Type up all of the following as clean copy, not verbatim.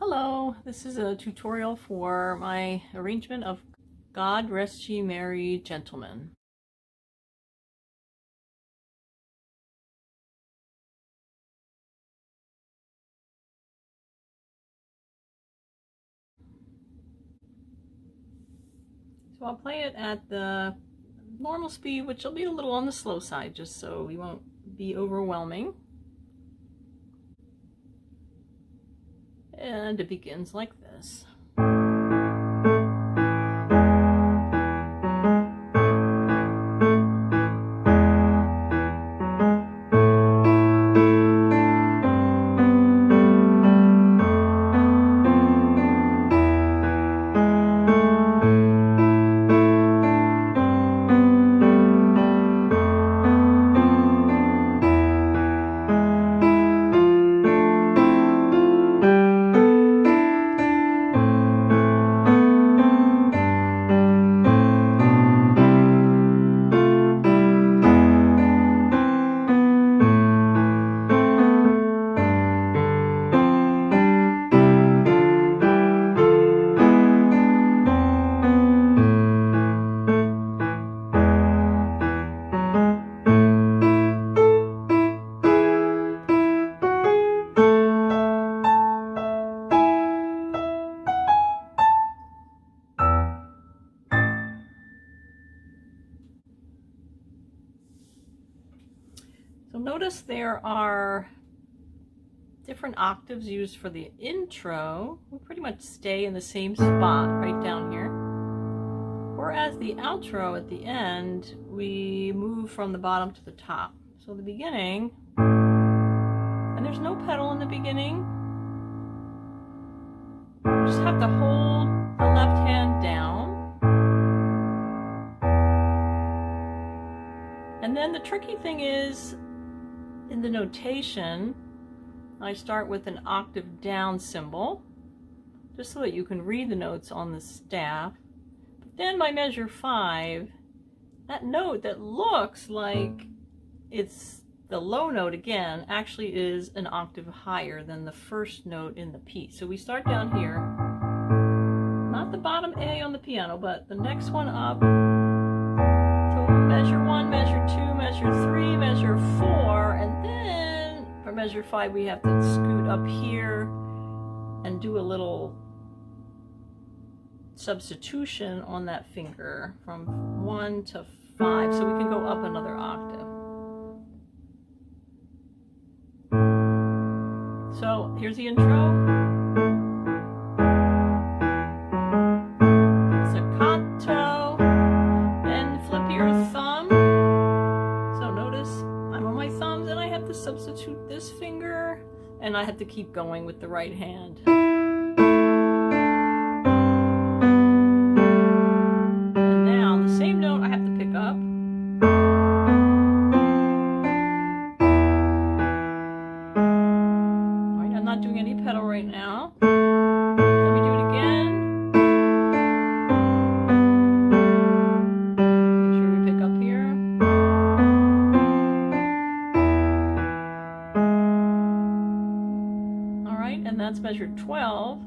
Hello, this is a tutorial for my arrangement of God Rest Ye Merry Gentlemen. So I'll play it at the normal speed, which will be a little on the slow side, just so we won't be overwhelming. And it begins like this. So notice there are different octaves used for the intro. We pretty much stay in the same spot right down here. Whereas the outro at the end, we move from the bottom to the top. So the beginning, and there's no pedal in the beginning. You just have to hold the left hand down. And then the tricky thing is, in the notation, I start with an octave down symbol, just so that you can read the notes on the staff. But then by measure 5, that note that looks like it's the low note again, actually is an octave higher than the first note in the piece. So we start down here, not the bottom A on the piano, but the next one up. So measure 1, measure 2, measure 3, measure 4, and then for measure 5 we have to scoot up here and do a little substitution on that finger from 1 to 5, so we can go up another octave. So here's the intro. Staccato. Then flip your thumb. So notice I'm on my thumbs and I have to substitute this finger, and I have to keep going with the right hand. And now the same note I have to pick up. Alright, I'm not doing any pedal right now. Let me do it again. Make sure we pick up here. Alright, and that's measure 12.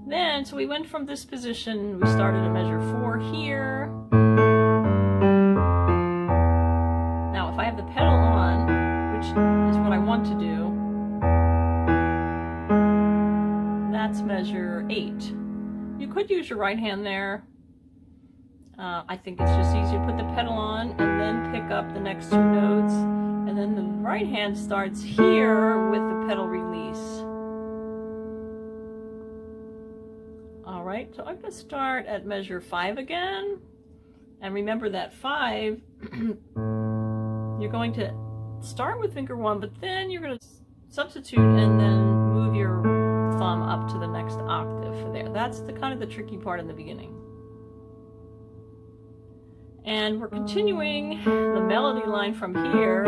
Then, so we went from this position, we started at measure 4 here. Now, if I have the pedal on, which is what I want to do, that's measure 8. You could use your right hand there. I think it's just easier to put the pedal on and then pick up the next 2 notes. And then the right hand starts here with the pedal release. Alright, so I'm going to start at measure 5 again. And remember that 5, you're going to start with finger 1, but then you're going to substitute and then move your thumb up to the next octave for there. That's the kind of the tricky part in the beginning. And we're continuing the melody line from here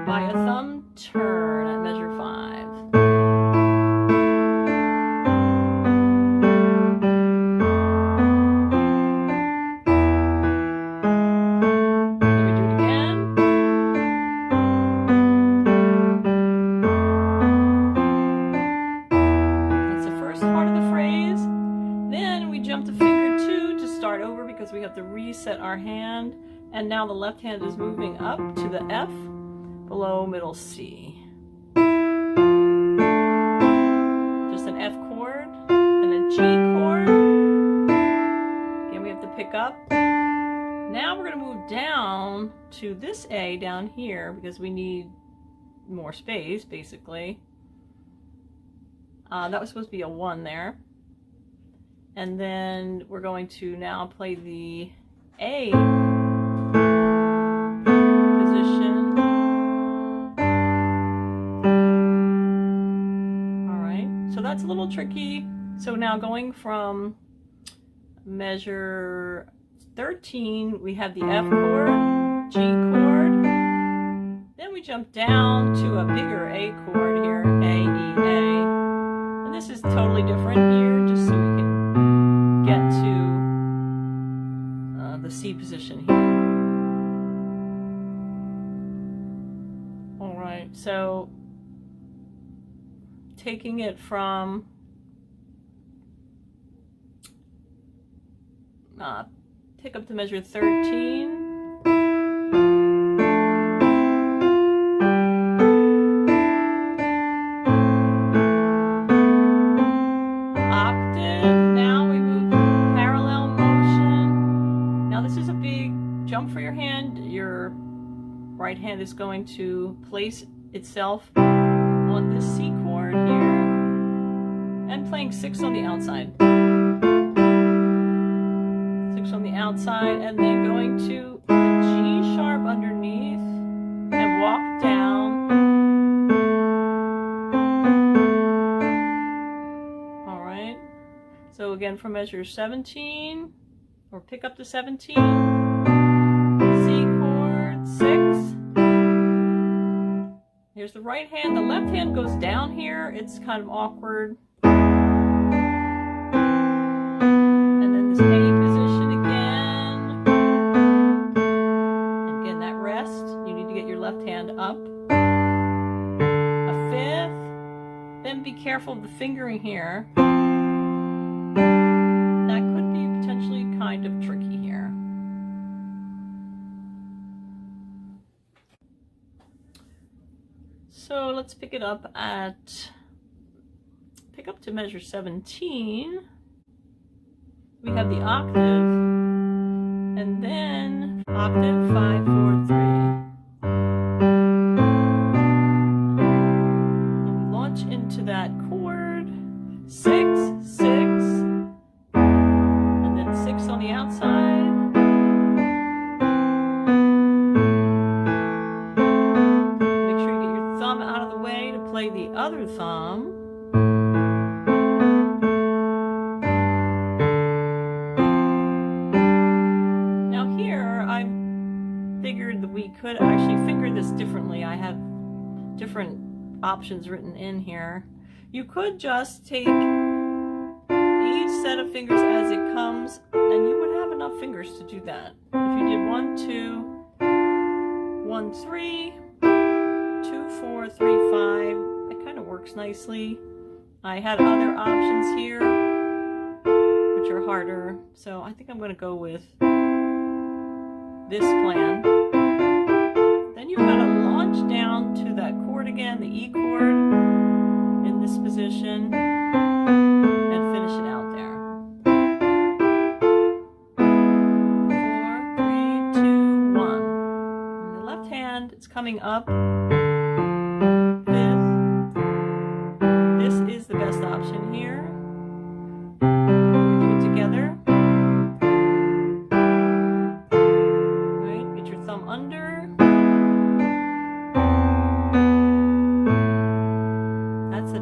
by a thumb turn at measure 5. we jumped a finger 2 to start over because we have to reset our hand. And now the left hand is moving up to the F, below middle C. Just an F chord and a G chord. Again, we have to pick up. Now we're going to move down to this A down here because we need more space, basically. That was supposed to be a 1 there. And then we're going to now play the A position. All right, so that's a little tricky. So now going from measure 13, we have the F chord, G chord. Then we jump down to a bigger A chord here, A, E, A. And this is totally different here, just so we can get to the C position here. All right, so taking it from pick up to measure 13. Right hand is going to place itself on this C chord here and playing 6 on the outside. 6 on the outside, and then going to the G sharp underneath and walk down. All right. So again from measure 17, or pick up to 17. C chord, 6. Here's the right hand. The left hand goes down here. It's kind of awkward. And then this A position again. And again, that rest. You need to get your left hand up. A 5th. Then be careful of the fingering here. That could be potentially kind of tricky here. So let's pick it up to measure 17. We have the octave, and then octave 5, 4, 3. And we launch into that chord, 6, 6, and then 6 on the outside. Play the other thumb. Now here I figured that we could actually finger this differently. I have different options written in here. You could just take each set of fingers as it comes, and you would have enough fingers to do that. If you did 1, 2, 1, 3, 2, 4, 3, 5, that kind of works nicely. I had other options here, which are harder, so I think I'm going to go with this plan. Then you've got to launch down to that chord again, the E chord, in this position, and finish it out there. 4, 3, 2, 1. And the left hand, it's coming up. Is the best option here. We do it together. Right, get your thumb under. That's the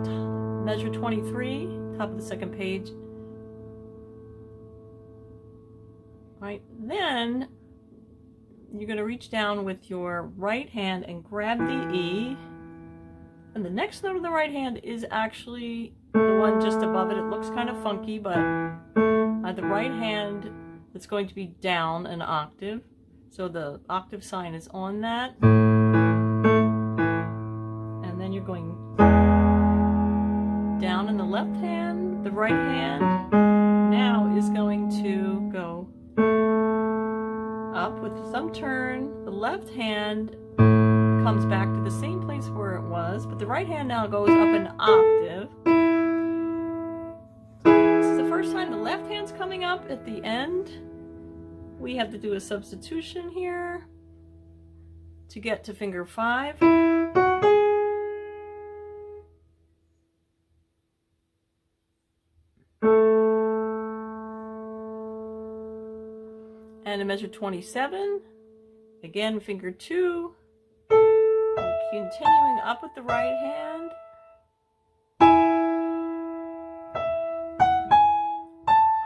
measure 23, top of the second page. Right, then you're going to reach down with your right hand and grab the E. And the next note of the right hand is actually the one just above it. It looks kind of funky, but the right hand, it's going to be down an octave. So the octave sign is on that. And then you're going down in the left hand. The right hand now is up with the thumb turn. The left hand comes back to the same place where it was, but the right hand now goes up an octave. This is the first time the left hand's coming up. At the end, we have to do a substitution here to get to finger 5. And a measure 27, again finger 2, continuing up with the right hand,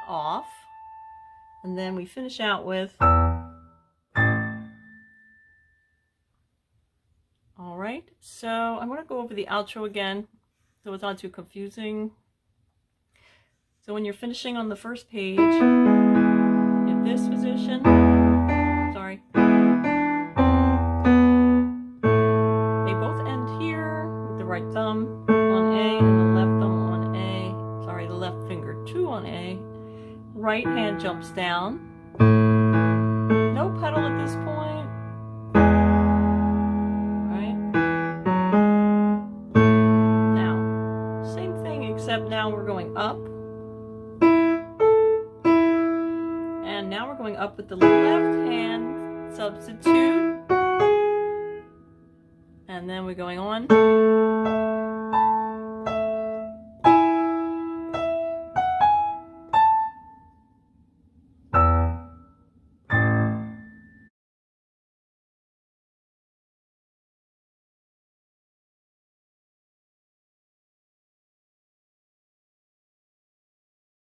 off, and then we finish out with, alright, so I'm going to go over the outro again so it's not too confusing. So when you're finishing on the first page, in this position, sorry, they both end here with the right thumb on A and the left thumb on A, sorry, the left finger 2 on A. Right hand jumps down, no pedal at this point, right? Now, same thing except now we're going up. Now we're going up with the left hand substitute, and then we're going on.